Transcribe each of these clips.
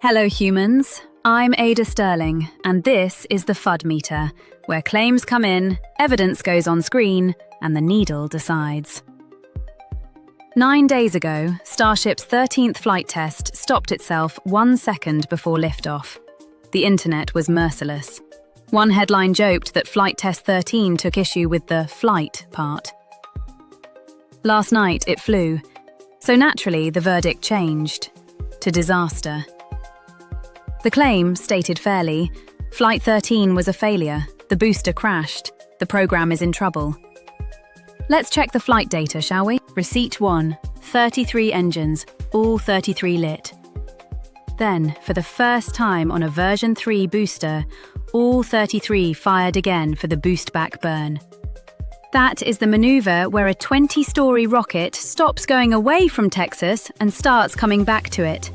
Hello humans, I'm Ada Sterling, and this is the FUD Meter, where claims come in, evidence goes on screen, and the needle decides. 9 days ago, Starship's 13th flight test stopped itself 1 second before liftoff. The internet was merciless. One headline joked that Flight Test 13 took issue with the flight part. Last night it flew, so naturally the verdict changed to disaster. The claim, stated fairly, Flight 13 was a failure, the booster crashed, the program is in trouble. Let's check the flight data, shall we? Receipt 1, 33 engines, all 33 lit. Then, for the first time on a version 3 booster, all 33 fired again for the boost back burn. That is the maneuver where a 20-story rocket stops going away from Texas and starts coming back to it.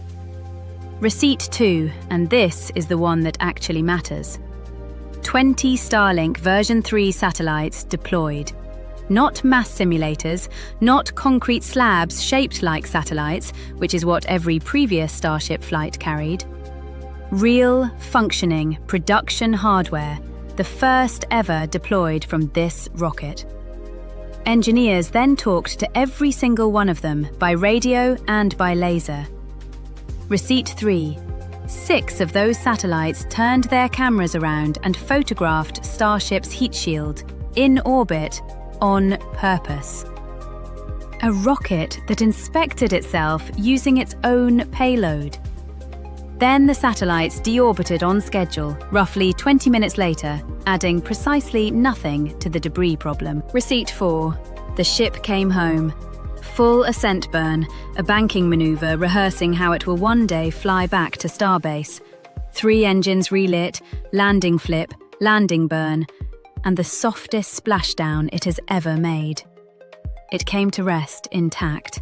Receipt 2, and this is the one that actually matters. 20 Starlink version 3 satellites deployed. Not mass simulators, not concrete slabs shaped like satellites, which is what every previous Starship flight carried. Real, functioning, production hardware, the first ever deployed from this rocket. Engineers then talked to every single one of them by radio and by laser. Receipt 3. 6 of those satellites turned their cameras around and photographed Starship's heat shield, in orbit, on purpose. A rocket that inspected itself using its own payload. Then the satellites deorbited on schedule, roughly 20 minutes later, adding precisely nothing to the debris problem. Receipt 4. The ship came home. Full ascent burn, a banking maneuver rehearsing how it will one day fly back to Starbase. 3 engines relit, landing flip, landing burn, and the softest splashdown it has ever made. It came to rest intact.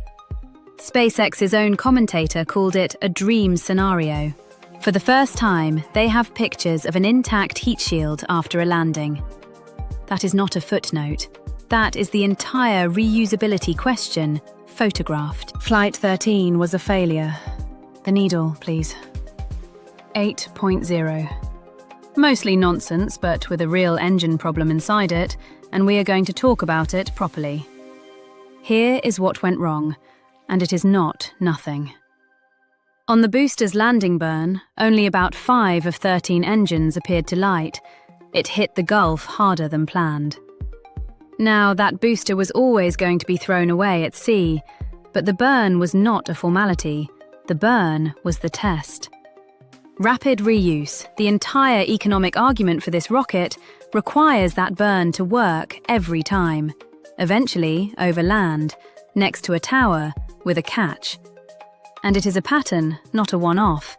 SpaceX's own commentator called it a dream scenario. For the first time, they have pictures of an intact heat shield after a landing. That is not a footnote. That is the entire reusability question, photographed. Flight 13 was a failure. The needle, please. 8.0. Mostly nonsense, but with a real engine problem inside it, and we are going to talk about it properly. Here is what went wrong, and it is not nothing. On the booster's landing burn, only about 5 of 13 engines appeared to light. It hit the Gulf harder than planned. Now, that booster was always going to be thrown away at sea, but the burn was not a formality. The burn was the test. Rapid reuse, the entire economic argument for this rocket, requires that burn to work every time, eventually over land, next to a tower, with a catch. And it is a pattern, not a one-off.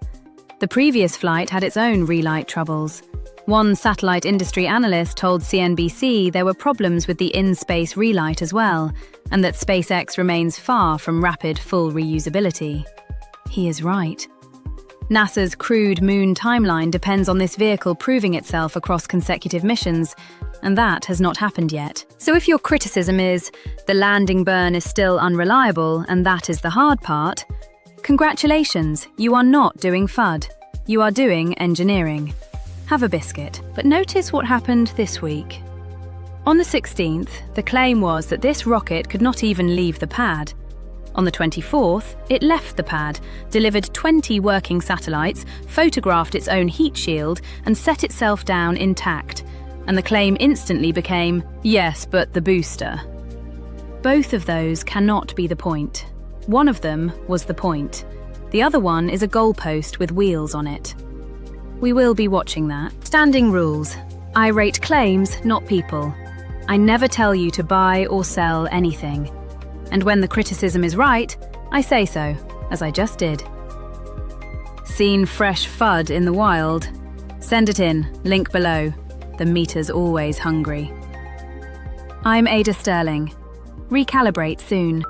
The previous flight had its own relight troubles. One satellite industry analyst told CNBC there were problems with the in-space relight as well, and that SpaceX remains far from rapid full reusability. He is right. NASA's crewed moon timeline depends on this vehicle proving itself across consecutive missions, and that has not happened yet. So if your criticism is, the landing burn is still unreliable and that is the hard part, congratulations, you are not doing FUD. You are doing engineering. Have a biscuit. But notice what happened this week. On the 16th, the claim was that this rocket could not even leave the pad. On the 24th, it left the pad, delivered 20 working satellites, photographed its own heat shield, and set itself down intact. And the claim instantly became, yes, but the booster. Both of those cannot be the point. One of them was the point. The other one is a goalpost with wheels on it. We will be watching that. Standing rules. I rate claims, not people. I never tell you to buy or sell anything. And when the criticism is right, I say so, as I just did. Seen fresh FUD in the wild? Send it in, link below. The meter's always hungry. I'm Ada Sterling. Recalibrate soon.